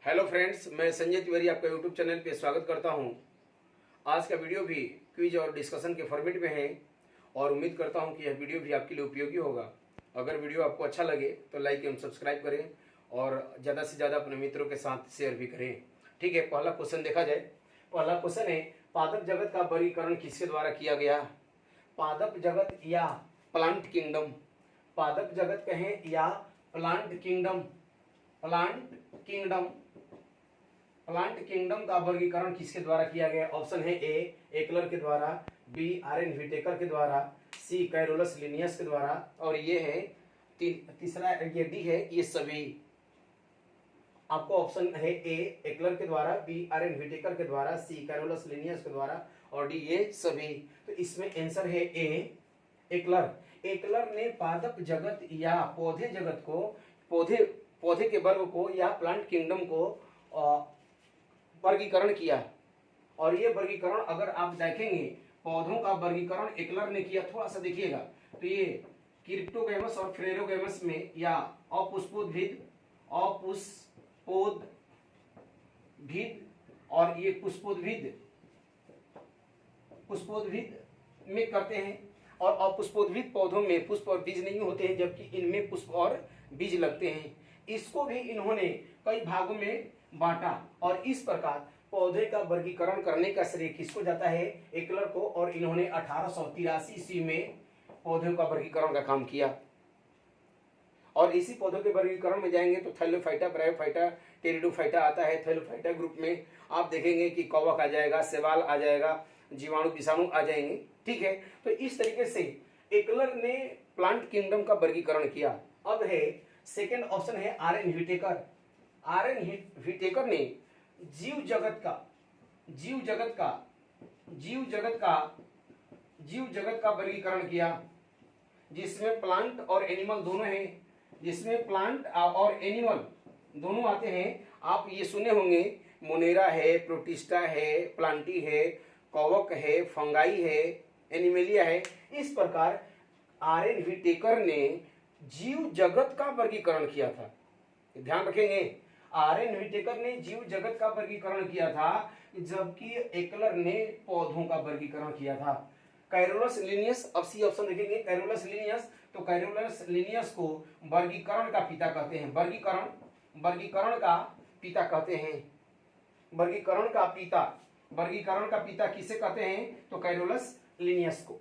Hello friends, मैं संजय तिवारी आपका YouTube channel पे स्वागत करता हूं। आज का वीडियो भी क्विज और डिस्कशन के फॉर्मेट में है और उम्मीद करता हूं कि यह वीडियो भी आपके लिए उपयोगी होगा। अगर वीडियो आपको अच्छा लगे तो लाइक एवं सब्सक्राइब करें और ज़्यादा से ज़्यादा अपने मित्रों के साथ शेयर भी करें। ठीक है, पहला क्वेश्चन देखा जाए। पहला क्वेश्चन है, पादप जगत का वर्गीकरण किसके द्वारा किया गया? पादप जगत या प्लांट किंगडम? पादप जगत कहें या plant kingdom? Plant kingdom plant kingdom का वर्गीकरण किसके द्वारा किया गया? ऑप्शन है ए एकलर के द्वारा, बी आर.एन. व्हिटेकर के द्वारा, सी कैरोलस लिनियस के द्वारा और ये है तीसरा ये डी है ये सभी। आपको ऑप्शन है ए एकलर के द्वारा, बी आर.एन. व्हिटेकर के द्वारा, सी कैरोलस लिनियस के द्वारा और डी ये सभी। तो इसमें आंसर है ए एकलर। एकलर ने पादप जगत या पौधे जगत को, पौधे के वर्ग को या प्लांट किंगडम को वर्गीकरण किया। और ये वर्गीकरण अगर आप देखेंगे, पौधों का वर्गीकरण एकलर ने किया। थोड़ा सा देखिएगा तो ये क्रिप्टोगैमस और फ्लेरोगैमस में या अपुष्पोद्भिद और ये पुष्पोद्भिद में करते हैं। और अपुष्पोद्भिद पौधों में पुष्प और बीज नहीं होते हैं, जबकि इनमें पुष्प और बीज लगते हैं। इसको भी इन्होंने कई भागों में बांटा और इस प्रकार पौधे का वर्गीकरण करने का श्रेय किसको जाता है? एकलर को। और इन्होंने 1883 ईस्वी में पौधों का वर्गीकरण का काम किया। और इसी पौधों के वर्गीकरण में जाएंगे तो थैलोफाइटा, ब्रायोफाइटा, टेरिडोफाइटा आता है। थैलोफाइटा ग्रुप में आप देखेंगे कि कवक आ जाएगा, शैवाल आ जाएगा, जीवाणु विषाणु आ जाएंगे। ठीक है, तो इस तरीके से एकलर ने प्लांट किंगडम का वर्गीकरण किया। अब है सेकेंड ऑप्शन है आर.एन. व्हिटेकर। आर.एन. व्हिटेकर ने जीव जगत का वर्गीकरण किया, जिसमें प्लांट और एनिमल दोनों हैं, जिसमें प्लांट और एनिमल दोनों आते हैं। आप ये सुने होंगे, मोनेरा है, प्रोटिस्टा है, प्लांटी है, कवक है, फंगाई है, एनिमेलिया है। इस प्रकार आर.एन. व्हिटेकर ने जीव जगत का वर्गीकरण किया था। ध्यान रखेंगे, आर.एन. व्हिटेकर ने जीव जगत का वर्गीकरण किया था, जबकि एकलर ने पौधों का वर्गीकरण किया था। कैरोलस लिनियस, अब सी ऑप्शन देखेंगे, कैरोलस लिनियस। तो कैरोलस लिनियस को वर्गीकरण का पिता कहते हैं। वर्गीकरण का पिता कहते हैं। वर्गीकरण का पिता किसे कहते हैं? तो कैरोलस लिनियस को।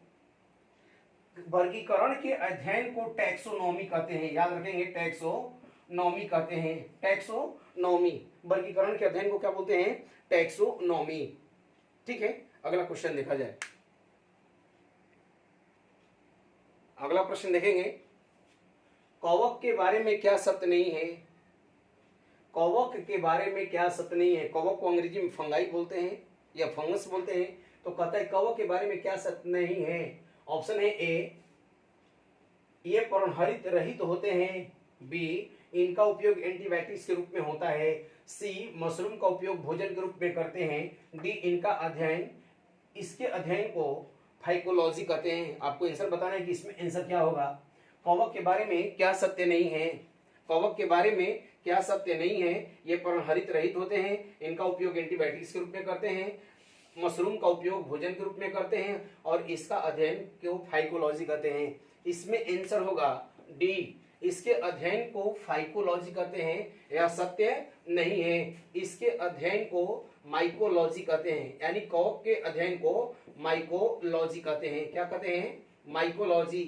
वर्गीकरण के अध्ययन को टैक्सोनॉमी कहते हैं। याद रखेंगे, टैक्सोनॉमी कहते हैं। टैक्सोनॉमी, वर्गीकरण के अध्ययन को क्या बोलते हैं? टैक्सोनॉमी। ठीक है, अगला क्वेश्चन देखा जाए। अगला प्रश्न देखेंगे, कवक के बारे में क्या सत्य नहीं है? कवक के बारे में क्या सत्य नहीं है? कवक को अंग्रेजी में फंगाई बोलते हैं या फंगस बोलते हैं। तो कहता है कवक के बारे में क्या सत्य नहीं है? ऑप्शन है ए ये पर्णहरित रहित होते हैं, बी इनका उपयोग एंटीबायोटिक्स के रूप में होता है, सी मशरूम का उपयोग भोजन के रूप में करते हैं, डी इसके अध्ययन को फाइकोलॉजी कहते हैं। आपको आंसर बताना है कि इसमें आंसर क्या होगा। कवक के बारे में क्या सत्य नहीं है? कवक के बारे में क्या सत्य नहीं है? ये पर्णहरित रहित होते हैं, इनका उपयोग एंटीबायोटिक्स के रूप में करते हैं, मशरूम का उपयोग भोजन के रूप में करते हैं और इसका अध्ययन को फाइकोलॉजी कहते हैं। इसमें आंसर होगा डी, इसके अध्ययन को फाइकोलॉजी कहते हैं। यह सत्य नहीं है, इसके अध्ययन को माइकोलॉजी कहते हैं। यानी कवक के अध्ययन को माइकोलॉजी कहते हैं। क्या कहते हैं? माइकोलॉजी।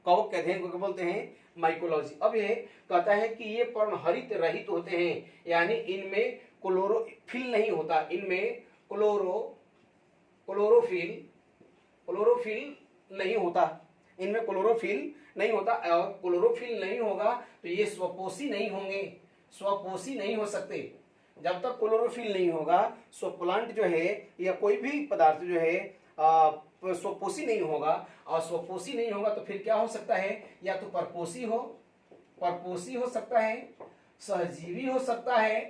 कवक के अध्ययन को क्या बोलते हैं? माइकोलॉजी। अब यह कहता है कि ये पर्णहरित रहित होते हैं, यानी इनमें क्लोरोफिल नहीं होता। इनमें क्लोरोफिल नहीं होता। इनमें क्लोरोफिल नहीं होता और क्लोरोफिल नहीं होगा तो ये स्वपोषी नहीं होंगे, स्वपोषी नहीं हो सकते। जब तक क्लोरोफिल नहीं होगा, प्लांट जो है या कोई भी पदार्थ जो है स्वपोषी नहीं होगा। और स्वपोषी नहीं होगा तो फिर क्या हो सकता है? या तो परपोषी हो सकता है, सहजीवी हो सकता है,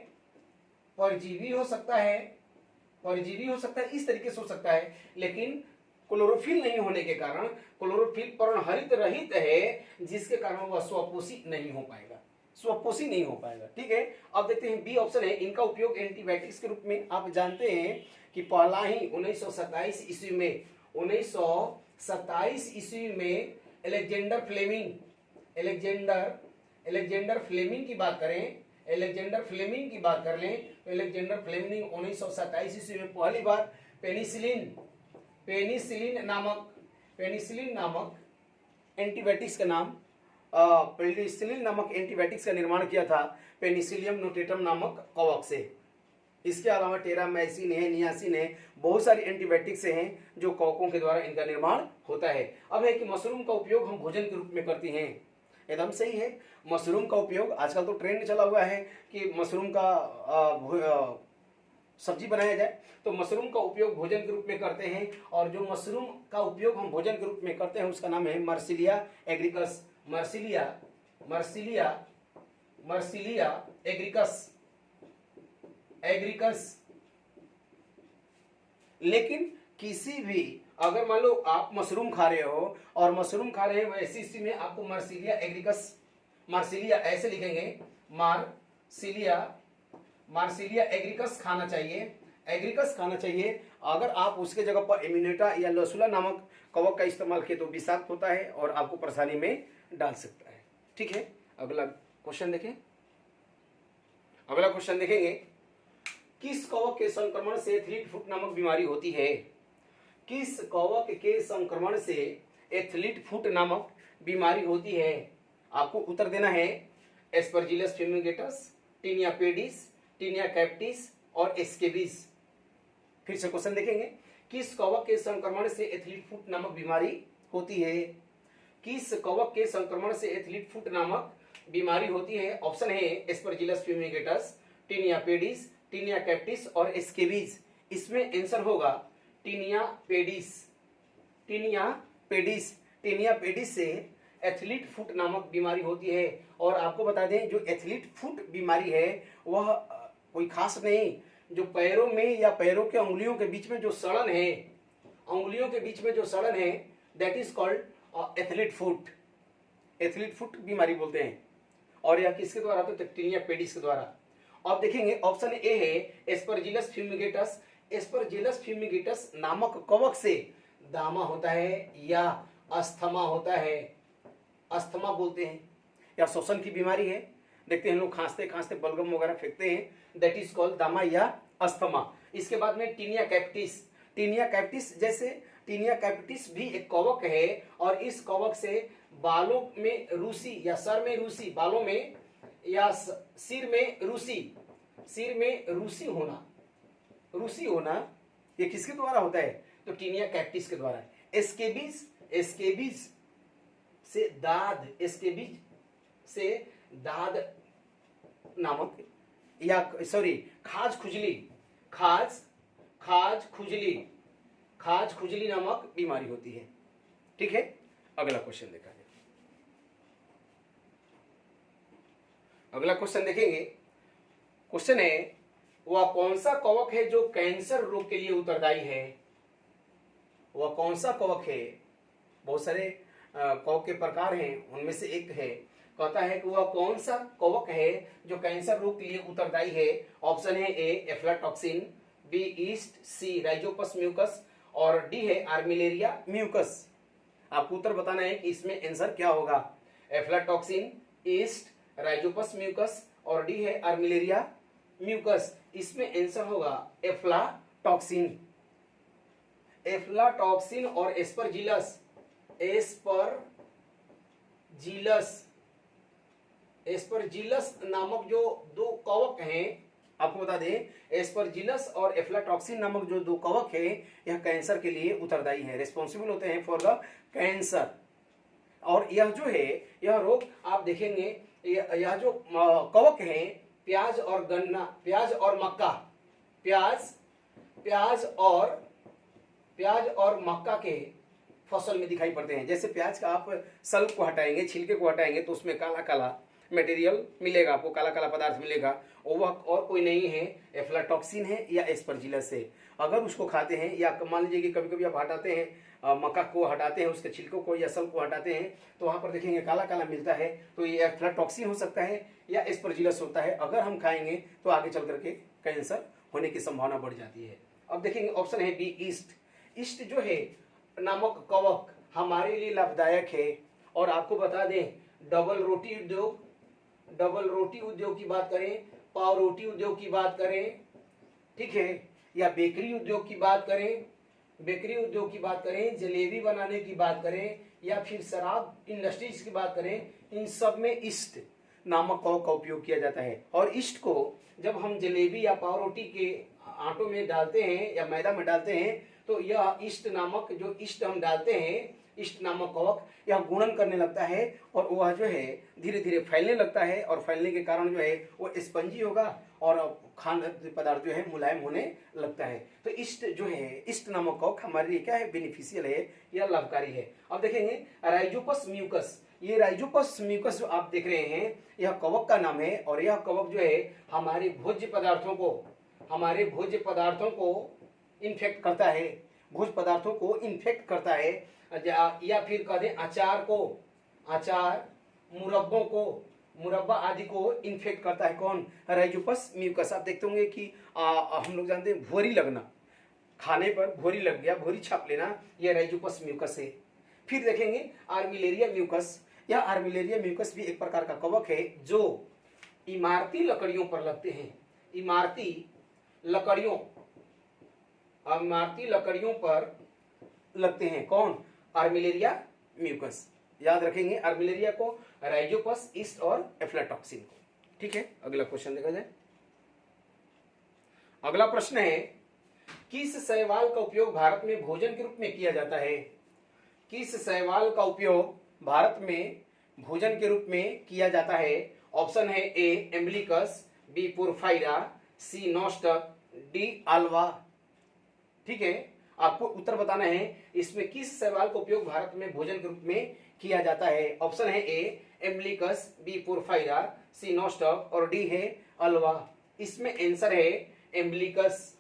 परजीवी हो सकता है, इस तरीके से हो सकता है। लेकिन क्लोरोफिल नहीं होने के कारण, क्लोरोफिल पर्णहरित रहित है, जिसके कारण वह स्वपोषी नहीं हो पाएगा। स्वपोषी नहीं हो पाएगा। ठीक है, अब देखते हैं बी ऑप्शन है, इनका उपयोग एंटीबायोटिक्स के रूप में। आप जानते हैं कि पहला ही 1927 ईस्वी में 1927 ईस्वी में अलेक्जेंडर फ्लेमिंग की बात करें, अलेक्जेंडर फ्लेमिंग की बात कर लें तो अलेक्जेंडर फ्लेमिंग 1927 ईस्वी में पहली बार पेनिसिलिन नामक एंटीबायोटिक्स का नाम पेनिसिलिन नामक एंटीबायोटिक्स का निर्माण किया था पेनिसिलियम नोटेटम नामक कवक से। इसके अलावा टेरामाइसिन है, नियासिन है, बहुत सारी एंटीबायोटिक्स हैं जो कवकों के द्वारा इनका निर्माण होता है। अब है कि मशरूम का उपयोग हम भोजन के रूप में करते हैं, एकदम सही है। मशरूम का उपयोग आजकल तो ट्रेंड चला हुआ है कि मशरूम का सब्जी बनाया जाए, तो मशरूम का उपयोग भोजन के रूप में करते हैं। और जो मशरूम का उपयोग हम भोजन के रूप में करते हैं उसका नाम है मर्सिलिया एग्रिकस। मर्सिलिया एग्रिकस। लेकिन किसी भी, अगर मान लो आप मशरूम खा रहे हो और मशरूम खा रहे हैं वैसी स्थिति में आपको मार्सिलिया ऐसे लिखेंगे, मार्सिलिया एग्रिकस खाना चाहिए। अगर आप उसके जगह पर इम्यूनेटा या लसुला नामक कवक का इस्तेमाल किए तो विषाक्त होता है और आपको परेशानी में डाल सकता है। ठीक है, अगला क्वेश्चन देखेंगे, किस कवक के संक्रमण से एथलीट फुट नामक बीमारी होती है? किस कवक के संक्रमण से एथलीट फुट नामक बीमारी होती है? आपको उत्तर देना है Aspergillus fumigatus, tinea pedis, tinea capitis और एस्केबिस। फिर से क्वेश्चन देखेंगे, किस कवक के संक्रमण से एथलीट फुट नामक बीमारी होती है? किस कवक के संक्रमण से एथलीट फुट नामक बीमारी होती है? ऑप्शन है Aspergillus fumigatus, tinea pedis, tinea capitis और एस्केबिस। इसमें आंसर होगा टीनिया पेडिस से एथलीट फुट नामक बीमारी होती है। और आपको बता दें, जो एथलीट फुट बीमारी है वह कोई खास नहीं, जो पैरों में या पैरों के अंगुलियों के बीच में जो सड़न है, that is called athlete foot बीमारी बोलते हैं। और यह किसके द्वारा होता है? टीनिया पेडिस के द्वारा। अब देखेंगे ऑप्शन ए है एस्परजिलस फ्यूमिगेटस नामक कवक से दामा होता है या अस्थमा होता है, अस्थमा बोलते हैं, या श्वसन की बीमारी है। देखते हैं लोग खांसते खांसते बलगम वगैरह फेंकते हैं, दैट इज कॉल्ड दामा या अस्थमा। इसके बाद में टीनिया कैप्टिस भी एक कवक है और इस कवक से बालों में रूसी या सर में रूसी, बालों में या सिर में रूसी होना ये किसके द्वारा होता है? तो टीनिया कैप्टिस के द्वारा। एस्केबिस से दाद नामक या खाज खुजली नामक बीमारी होती है। ठीक है, अगला क्वेश्चन देखा जाए। अगला क्वेश्चन देखेंगे, क्वेश्चन है वह कौन सा कवक है जो कैंसर रोग के लिए उत्तरदायी है? वह कौन सा कवक है? बहुत सारे कवक के प्रकार हैं, उनमें से एक है। कहता है कि वह कौन सा कवक है जो कैंसर रोग के लिए उत्तरदायी है? ऑप्शन है ए एफ्लाटॉक्सिन, बी ईस्ट, सी राइजोपस म्यूकस और डी है आर्मिलेरिया म्यूकस। आपको उत्तर बताना है कि इसमें आंसर क्या होगा। एफ्लाटॉक्सिन, ईस्ट, राइजोपस म्यूकस और डी है आर्मिलेरिया म्यूकस। इसमें आंसर होगा एफ्लाटॉक्सिन और एस्परजिलस नामक जो दो कवक हैं, आपको बता दें एस्परजिलस और एफ्लाटॉक्सिन नामक जो दो कवक है यह कैंसर के लिए उत्तरदायी है, रिस्पॉन्सिबल होते हैं फॉर द कैंसर। और यह जो है यह रोग आप देखेंगे, यह जो कवक है प्याज और गन्ना, प्याज और मक्का के फसल में दिखाई पड़ते हैं। जैसे प्याज का आप सल्ब को हटाएंगे, छिलके को हटाएंगे तो उसमें काला काला मटेरियल मिलेगा, आपको काला काला पदार्थ मिलेगा, वह और कोई नहीं है, एफ्लाटॉक्सिन है या एस्परजिलस है। अगर उसको खाते हैं या मान लीजिए कि कभी कभी आप हटाते हैं मक्का को हटाते हैं, उसके छिलकों को या सल को हटाते हैं, तो वहाँ पर देखेंगे काला काला मिलता है, तो ये एफ्लाटॉक्सिन हो सकता है या एस्परजिलस होता है। अगर हम खाएंगे तो आगे चल करके कैंसर होने की संभावना बढ़ जाती है। अब देखेंगे ऑप्शन है बी ईस्ट। ईस्ट जो है नामक कवक हमारे लिए लाभदायक है। और आपको बता दें डबल रोटी उद्योग की बात करें, पाव रोटी उद्योग की बात करें, ठीक है, या बेकरी उद्योग की बात करें, जलेबी बनाने की बात करें, या फिर शराब इंडस्ट्रीज की बात करें, इन सब में ईस्ट नामक कवक का उपयोग किया जाता है। और ईस्ट को जब हम जलेबी या पाव रोटी के आटों में डालते हैं या मैदा में डालते हैं, तो यह ईस्ट नामक जो ईस्ट हम डालते हैं, ईस्ट नामक कवक यह गुणन करने लगता है और वह जो है धीरे धीरे फैलने लगता है, और फैलने के कारण जो है वो स्पंजी होगा और खाद्य पदार्थ जो है मुलायम होने लगता है। तो ईस्ट जो है, ईस्ट नामक कवक हमारे लिए क्या है, बेनिफिशियल है या लाभकारी है। अब देखेंगे राइजोपस म्यूकस। ये राइजोपस म्यूकस जो आप देख रहे हैं, यह कवक का नाम है, और यह कवक जो है हमारे भोज्य पदार्थों को इन्फेक्ट करता है, भोज्य पदार्थों को इन्फेक्ट करता है, या फिर कह दें अचार, मुरब्बा आदि को इन्फेक्ट करता है। कौन? Rhizopus mucus. आप देखते होंगे कि हम लोग जानते हैं भुअरी लगना, खाने पर भुअरी लग गया, भुअरी छाप लेना, यह राइजोपस म्यूकस है। फिर देखेंगे आर्मिलेरिया म्यूकस। यह आर्मिलेरिया म्यूकस भी एक प्रकार का कवक है जो इमारती लकड़ियों पर लगते हैं, इमारती लकड़ियों पर लगते हैं। कौन? आर्मिलेरिया म्यूकस। याद रखेंगे आर्मिलेरिया को, राइजोपस, ईस्ट और एफ्लाटॉक्सिन को। ठीक है, अगला क्वेश्चन देखा जाए। अगला प्रश्न है, किस शैवाल का उपयोग भारत में भोजन के रूप में किया जाता है? किस शैवाल का उपयोग भारत में भोजन के रूप में किया जाता है? ऑप्शन है ए एम्बलिकस, बी पोरफाइरा, सी नॉस्टक, डी आल्वा। ठीक है, आपको उत्तर बताना है इसमें किस शैवाल का उपयोग भारत में भोजन के रूप में किया जाता है। ऑप्शन है ए एम्बलिकस, बी पोरफाइरा, सी नॉस्टक और डी है अल्वा। इसमें आंसर है एम्बलिकस।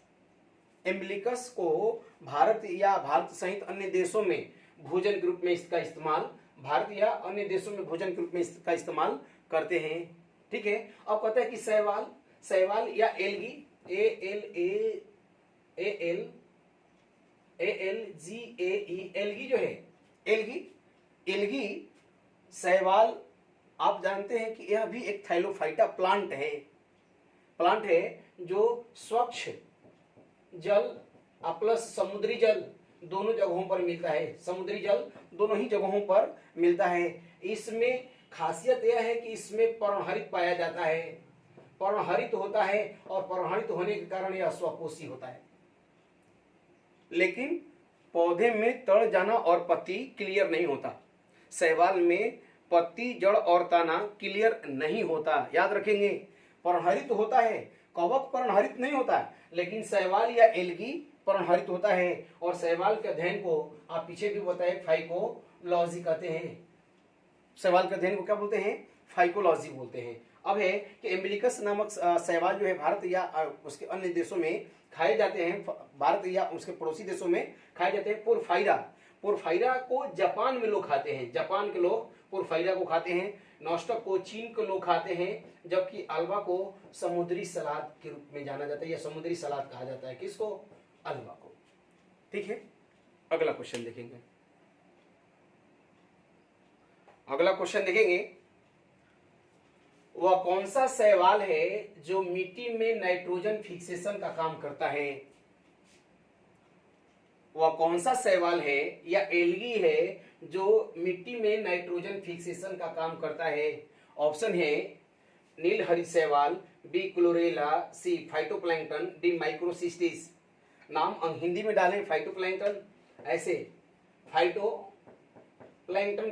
एम्बलिकस को भारत या भारत सहित अन्य देशों में भोजन के रूप में इसका इस्तेमाल, भारत या अन्य देशों में भोजन के रूप में इसका इस्तेमाल करते हैं। ठीक है, अब कहता है कि शैवाल या एल्गी, ALGAE, एल्गी जो है, एल्गी शैवाल, आप जानते हैं कि यह भी एक थाइलोफाइटा प्लांट है जो स्वच्छ जल प्लस समुद्री जल दोनों जगहों पर मिलता है, समुद्री जल दोनों ही जगहों पर मिलता है। इसमें खासियत यह है कि इसमें पर्णहरित पाया जाता है, पर्णहरित होता है, और पर्णहरित होने के कारण यह स्वपोषी होता है। लेकिन पौधे में तड़ जाना और पत्ती क्लियर नहीं होता। शैवाल में पत्ती, जड़ और तना क्लियर नहीं होता। याद रखेंगे, पर्णहरित होता है, कवक पर्णहरित नहीं होता, लेकिन शैवाल या एल्गी पर्णहरित होता है। और शैवाल के अध्ययन को आप पीछे भी बताए फाइकोलॉजी कहते हैं। शैवाल के अध्ययन को क्या बोलते हैं? फाइकोलॉजी बोलते हैं। अब है कि एम्बलिकस नामक शैवाल जो है भारत या उसके अन्य देशों में खाए जाते हैं, भारत या उसके पड़ोसी देशों में खाए जाते हैं। पोरफाइरा को जापान में लोग खाते हैं, जापान के लोग पोरफाइरा को खाते हैं। नॉस्टक को चीन के लोग खाते हैं, जबकि अल्वा को समुद्री सलाद के रूप में जाना जाता है, या समुद्री सलाद कहा जाता है। किसको? अल्वा को। ठीक है, अगला क्वेश्चन देखेंगे। वह कौन सा शैवाल है जो मिट्टी में नाइट्रोजन फिक्सेशन का काम करता है? वह कौन सा शैवाल है या एल्गी है जो मिट्टी में नाइट्रोजन फिक्सेशन का काम करता है? ऑप्शन है नीलहरित शैवाल, बी क्लोरेला, सी फाइटोप्लैंक्टन, डी माइक्रोसिस्टिस। नाम हिंदी में डालें फाइटोप्लैंक्टन, ऐसे फाइटोप्लैंक्टन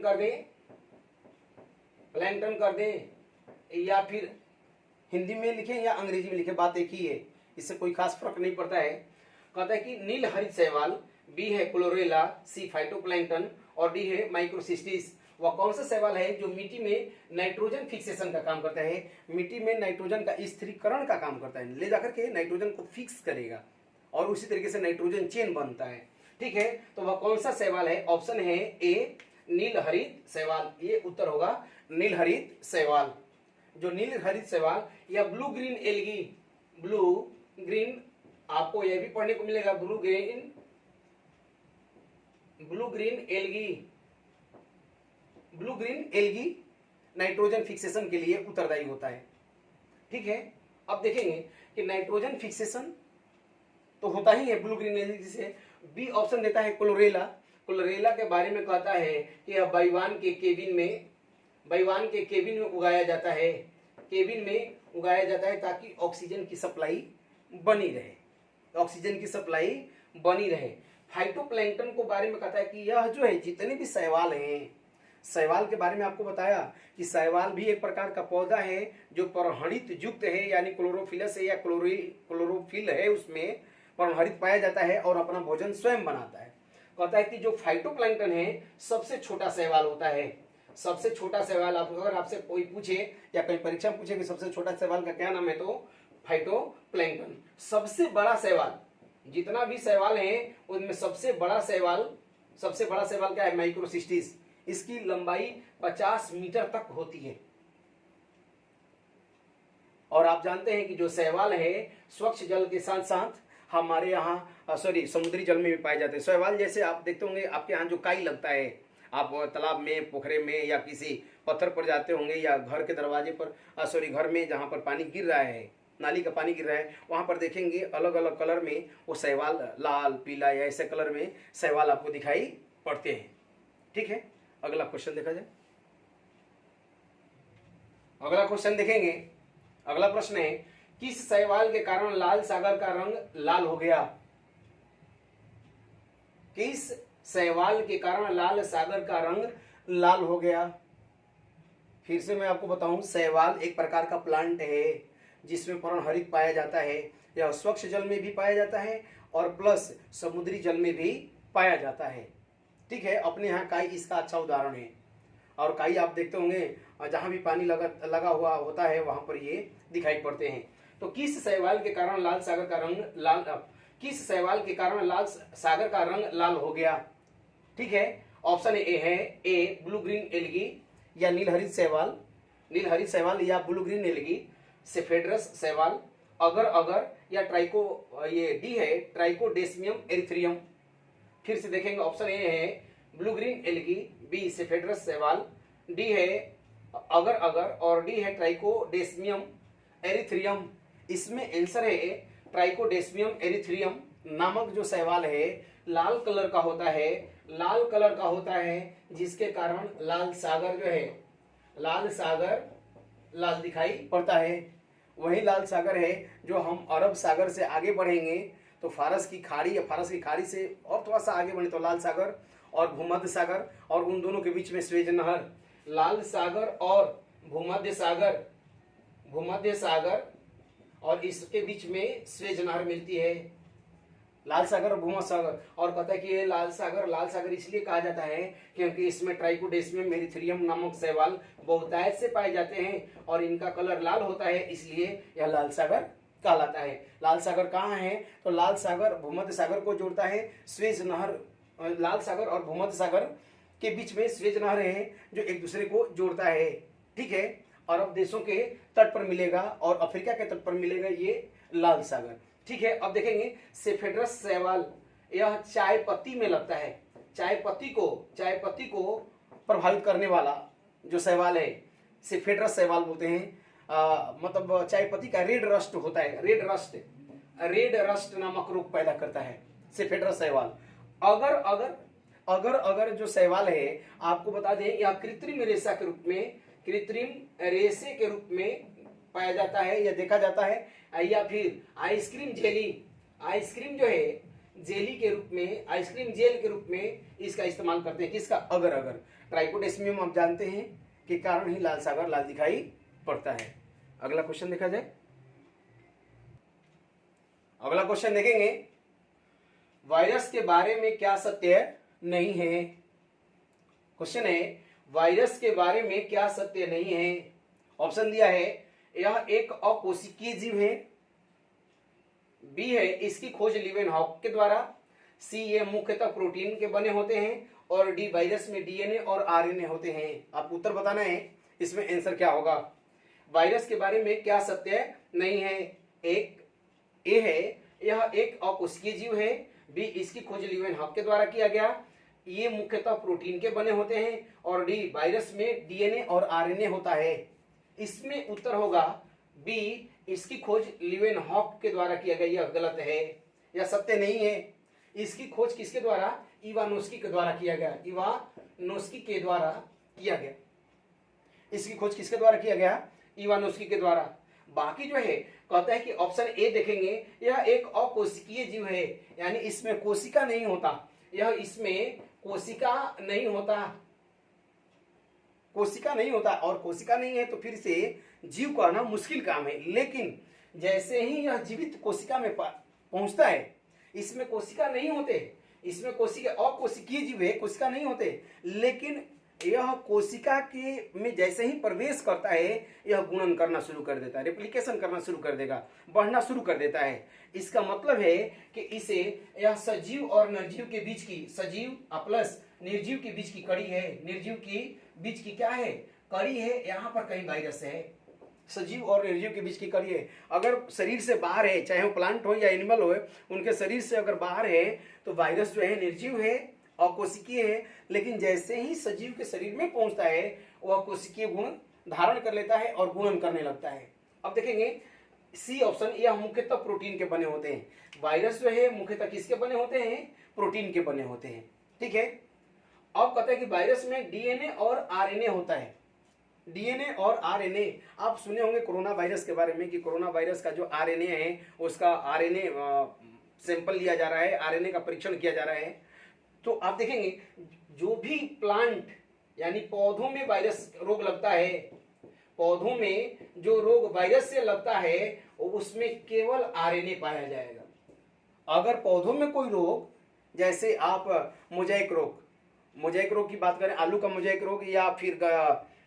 कर दें, या फिर हिंदी में लिखें या अंग्रेजी में लिखें, बात एक ही है, इससे कोई खास फर्क नहीं पड़ता है। कहता है कि नीलहरित शैवाल, बी है क्लोरेला, सी फाइटोप्लैंक्टन और डी है माइक्रोसिस्टिस। वह कौन सा शैवाल है जो मिट्टी में नाइट्रोजन फिक्सेशन का काम करता है? मिट्टी में नाइट्रोजन का स्थिरीकरण का काम करता है, ले जाकर के नाइट्रोजन को फिक्स करेगा और उसी तरीके से नाइट्रोजन चेन बनता है। ठीक है, तो वह कौन सा शैवाल है? ऑप्शन है ए नीलहरित शैवाल, ये उत्तर होगा नीलहरित शैवाल। जो नीलहरित शैवाल या blue green algae, blue green, आपको यह भी पढ़ने को मिलेगा blue green algae, blue green algae nitrogen fixation के लिए उत्तरदायी होता है। ठीक है, अब देखेंगे कि नाइट्रोजन फिक्सेशन तो होता ही है ब्लू ग्रीन एल्गी से। बी ऑप्शन देता है क्लोरेला। क्लोरेला के बारे में कहता है कि यह बैवान के केबिन में उगाया जाता है, केबिन में उगाया जाता है ताकि ऑक्सीजन की सप्लाई बनी रहे, ऑक्सीजन की सप्लाई बनी रहे। फाइटोप्लैंक्टन को बारे में कहता है कि यह जो है जितने भी शैवाल हैं, शैवाल के बारे में आपको बताया कि शैवाल भी एक प्रकार का पौधा है जो परहणित युक्त है, यानी क्लोरोफिलस है या क्लोरोफिल है, उसमें परहणित पाया जाता है और अपना भोजन स्वयं बनाता है। कहता है कि जो फाइटोप्लैंक्टन है सबसे छोटा शैवाल होता है। सबसे छोटा शैवाल, अगर आपसे कोई पूछे या कहीं परीक्षा में पूछे कि सबसे छोटा शैवाल का क्या नाम है, तो फाइटोप्लैंक्टन। सबसे बड़ा शैवाल, जितना भी शैवाल है उनमें सबसे बड़ा शैवाल क्या है? माइक्रोसिस्टिस। इसकी लंबाई 50 मीटर तक होती है। और आप जानते हैं कि जो शैवाल है स्वच्छ जल के साथ साथ हमारे यहाँ समुद्री जल में भी पाए जाते हैं। शैवाल जैसे आप देखते होंगे आपके यहाँ जो काई लगता है, आप तालाब में, पोखरे में या किसी पत्थर पर जाते होंगे या घर के दरवाजे पर, घर में जहाँ पर पानी गिर रहा है, नाली का पानी गिर रहा है, वहाँ पर देखेंगे अलग अलग कलर में वो शैवाल, लाल, पीला या ऐसे कलर में शैवाल आपको दिखाई पड़ते हैं। ठीक है, अगला क्वेश्चन देखा जाए। अगला क्वेश्चन देखेंगे। अगला प्रश्न है, किस शैवाल के कारण लाल सागर का रंग लाल हो गया? किस शैवाल के कारण लाल सागर का रंग लाल हो गया? फिर से मैं आपको बताऊं, शैवाल एक प्रकार का प्लांट है जिसमें पर्णहरित पाया जाता है। यह स्वच्छ जल में भी पाया जाता है और प्लस समुद्री जल में भी पाया जाता है। ठीक है, अपने यहाँ काई इसका अच्छा उदाहरण है। और काई आप देखते होंगे जहाँ भी पानी लगा हुआ होता है वहां पर ये दिखाई पड़ते हैं। तो किस शैवाल के कारण लाल सागर का रंग लाल हो गया? ठीक है, ऑप्शन ए है ए ब्लू ग्रीन एल्गी या नीलहरित शैवाल या ब्लू ग्रीन एल्गी, सेफेड्रस शैवाल, अगर या डी है ट्राइकोडेस्मियम एरिथ्रियम। फिर से देखेंगे, ऑप्शन ए है ब्लू ग्रीन एल्गी, बी सेफेड्रस शैवाल, डी है अगर और डी है ट्राइकोडेस्मियम एरिथ्रियम। इसमें आंसर है ट्राइकोडेस्मियम एरिथ्रियम नामक जो शैवाल है लाल कलर का होता है, जिसके कारण लाल सागर जो है लाल दिखाई पड़ता है। वही लाल सागर है जो हम अरब सागर से आगे बढ़ेंगे तो फारस की खाड़ी से और थोड़ा सा आगे बढ़े तो लाल सागर और भूमध्य सागर, और उन दोनों के बीच में स्वेज नहर, लाल सागर और भूमध्य सागर और इसके बीच में स्वेज नहर मिलती है, लाल सागर और भूमध्य सागर। और कहता है कि ये लाल सागर इसलिए कहा जाता है क्योंकि इसमें ट्राइकोडेस्मियम एरिथ्रियम नामक शैवाल बहुतायत से पाए जाते हैं और इनका कलर लाल होता है, इसलिए यह लाल सागर कहलाता है। लाल सागर कहाँ है? तो लाल सागर भूमध्य सागर को जोड़ता है स्वेज नहर। लाल सागर और भूमध्य सागर के बीच में स्वेज नहर है जो एक दूसरे को जोड़ता है। ठीक है, अरब देशों के तट पर मिलेगा और अफ्रीका के तट पर मिलेगा ये लाल सागर। ठीक है, अब देखेंगे सेफेड्रस शैवाल, यह चाय पत्ती में लगता है। चाय पत्ती को प्रभावित करने वाला जो शैवाल है सेफेड्रस शैवाल बोलते हैं। मतलब चाय पत्ती का रेड रस्ट होता है, रेड रस्ट नामक रोग पैदा करता है सेफेड्रस शैवाल। अगर जो शैवाल है आपको बता दें यह कृत्रिम रेशे के रूप में पाया जाता है या देखा जाता है, या फिर आइसक्रीम जो है जेल के रूप में इसका इस्तेमाल करते हैं। किसका? अगर ट्राइकोडेस्मियम आप जानते हैं के कारण ही लाल सागर लाल दिखाई पड़ता है। अगला क्वेश्चन देखा जाए। अगला क्वेश्चन देखेंगे, वायरस के बारे में क्या सत्य नहीं है? क्वेश्चन है वायरस के बारे में क्या सत्य नहीं है? ऑप्शन दिया है, यह एक अकोशिकीय जीव है, बी है इसकी खोज लीवेनहॉक के द्वारा, सी ये मुख्यतः प्रोटीन के बने होते हैं, और डी वायरस में डीएनए और आरएनए होते हैं। आपको उत्तर बताना है इसमें आंसर क्या होगा। वायरस के बारे में क्या सत्य नहीं है? एक ए है, यह एक अकोशिकीय जीव है। बी इसकी खोज ल्यूवेन हॉक के द्वारा किया गया, ये मुख्यतः प्रोटीन के बने होते हैं, और डी वायरस में डीएनए और आरएनए होता है। इसमें उत्तर होगा बी इसकी खोज ल्यूवेन हॉक के द्वारा किया गया। यह गलत है, यह सत्य नहीं है। इसकी खोज किसके द्वारा? इवानोस्की के द्वारा किया गया। इवानोस्की के द्वारा किया गया। इसकी खोज किसके द्वारा किया गया? इवानोस्की के द्वारा। बाकी जो है कहता है कि ऑप्शन ए देखेंगे, यह एक अकोशिकीय जीव है, यानी इसमें कोशिका नहीं होता। यह इसमें कोशिका नहीं होता, कोशिका नहीं होता, और कोशिका नहीं है तो फिर से जीव कहना मुश्किल काम है। लेकिन जैसे ही यह जीवित कोशिका में पहुंचता है, इसमें कोशिका नहीं होते, इसमें कोशिका अकोशिकीय जीव है, कोशिका नहीं होते, लेकिन यह कोशिका के में जैसे ही प्रवेश करता है, यह गुणन करना शुरू कर देता है, रेप्लिकेशन करना शुरू कर देगा, बढ़ना शुरू कर देता है। इसका मतलब है कि इसे यह सजीव और निर्जीव के बीच की, सजीव प्लस निर्जीव के बीच की कड़ी है। निर्जीव की बीच की क्या है? कड़ी है। यहाँ पर कहीं वायरस है, सजीव और निर्जीव के बीच की कड़ी है। अगर शरीर से बाहर है, चाहे वो प्लांट हो या एनिमल हो, उनके शरीर से अगर बाहर है तो वायरस जो है निर्जीव है, अकोशिकीय है। लेकिन जैसे ही सजीव के शरीर में पहुंचता है, वह कोशिकीय गुण धारण कर लेता है और गुणन करने लगता है। अब देखेंगे सी ऑप्शन, यह मुख्यतः प्रोटीन के बने होते हैं। वायरस जो है मुख्यतः किसके बने होते हैं? प्रोटीन के बने होते हैं। ठीक है। अब कहते हैं कि वायरस में डीएनए और आरएनए होता है। डीएनए और आरएनए, आप सुने होंगे कोरोना वायरस के बारे में कि कोरोना वायरस का जो आरएनए है, उसका आरएनए सैंपल लिया जा रहा है, आरएनए का परीक्षण किया जा रहा है। तो आप देखेंगे जो भी प्लांट यानी पौधों में वायरस रोग लगता है, पौधों में जो रोग वायरस से लगता है, उसमें केवल आरएनए पाया जाएगा। अगर पौधों में कोई रोग, जैसे आप मोजाइक रोग की बात करें, आलू का मोजाइक रोग या फिर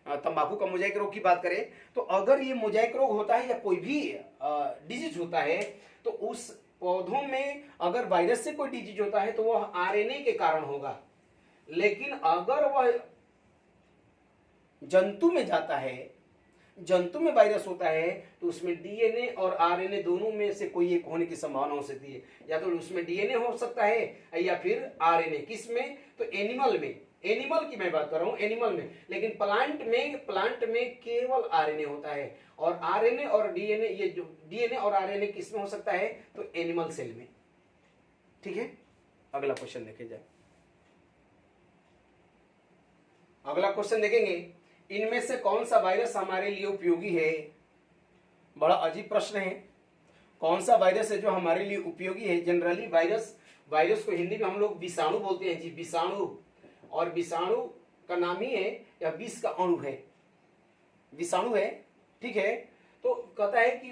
तंबाकू का मोजाइक रोग की बात करें, तो अगर ये मोजाइक रोग होता है या कोई भी डिजीज होता है, तो उस पौधों में अगर वायरस से कोई डिजीज होता है तो वह आरएनए के कारण होगा। लेकिन अगर वह जंतु में जाता है, जंतु में वायरस होता है, तो उसमें डीएनए और आरएनए दोनों में से कोई एक होने की संभावना हो सकती है। या तो उसमें डीएनए हो सकता है या फिर आरएनए। किस में? तो एनिमल में, एनिमल की मैं बात कर रहा हूं, एनिमल में। लेकिन प्लांट में केवल आरएनए होता है। और आरएनए और डीएनए, ये जो डीएनए और आरएनए किस में हो सकता है? तो एनिमल सेल में। ठीक है। अगला क्वेश्चन देखे जाए। अगला क्वेश्चन देखेंगे, इनमें से कौन सा वायरस हमारे लिए उपयोगी है? बड़ा अजीब प्रश्न है। कौन सा वायरस है जो हमारे लिए उपयोगी है? जनरली वायरस को हिंदी में हम लोग विषाणु बोलते हैं जी, विषाणु। और विषाणु का नाम ही है, या विष का अणु है, विषाणु है। ठीक है। तो कहता है कि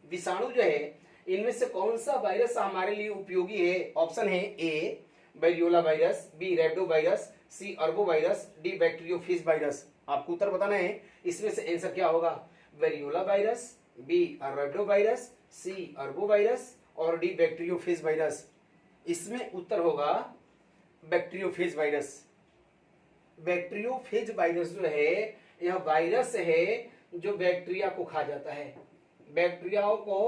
विषाणु जो है, इनमें से कौन सा वायरस हमारे लिए उपयोगी है? ऑप्शन है ए वेरियोला वायरस, बी रेब्डो वायरस, सी अर्बो वायरस, डी बैक्टीरियोफेज वायरस। आपको उत्तर बताना है इसमें से आंसर क्या होगा। वेरियोला वायरस, बी रेब्डो वायरस, सी अर्बो वायरस और डी बैक्टीरियोफेज वायरस। इसमें उत्तर होगा बैक्टीरियोफेज वायरस। बैक्टीरियोफेज वायरस जो है, यह वायरस है जो बैक्टीरिया को खा जाता है, बैक्टीरियाओं को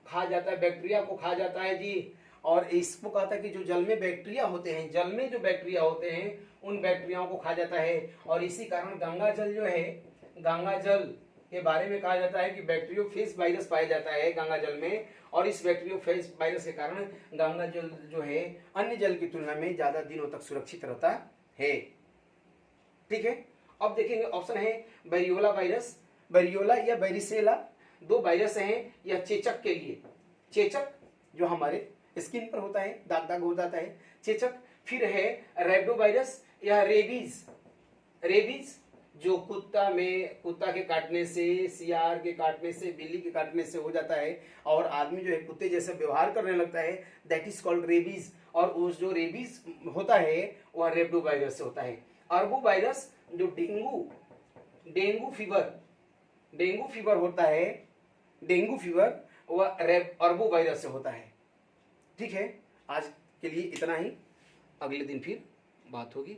खा जाता है, बैक्टीरिया को खा जाता है जी। और इसको कहता है कि जो जल में बैक्टीरिया होते हैं, जल में जो बैक्टीरिया होते हैं, उन बैक्टीरियाओं को खा जाता है। और इसी कारण गंगा जल जो है, गंगा जल के बारे में कहा जाता है कि बैक्टीरियोफेज वायरस पाया जाता है गंगा जल में। और इस बैक्टीरियोफेज वायरस के कारण गंगा जल जो है अन्य जल की तुलना में ज्यादा दिनों तक सुरक्षित रहता है। ठीक है। अब देखेंगे ऑप्शन है वेरियोला वायरस, वेरियोला या वेरिसेला, दो वायरस हैं। यह चेचक के लिए, चेचक जो हमारे स्किन पर होता है, दाग दाग हो जाता है, चेचक। फिर है रेब्डो वायरस या रेबीज, रेबीज जो कुत्ता के काटने से, सियार के काटने से, बिल्ली के काटने से हो जाता है और आदमी जो है कुत्ते जैसे व्यवहार करने लगता है, दैट इज कॉल्ड रेबीज। और उस जो रेबीज होता है वह रेब्डो वायरस से होता है। अर्बो वायरस जो डेंगू फीवर होता है, डेंगू फीवर वह अर्बो वायरस से होता है। ठीक है। आज के लिए इतना ही। अगले दिन फिर बात होगी।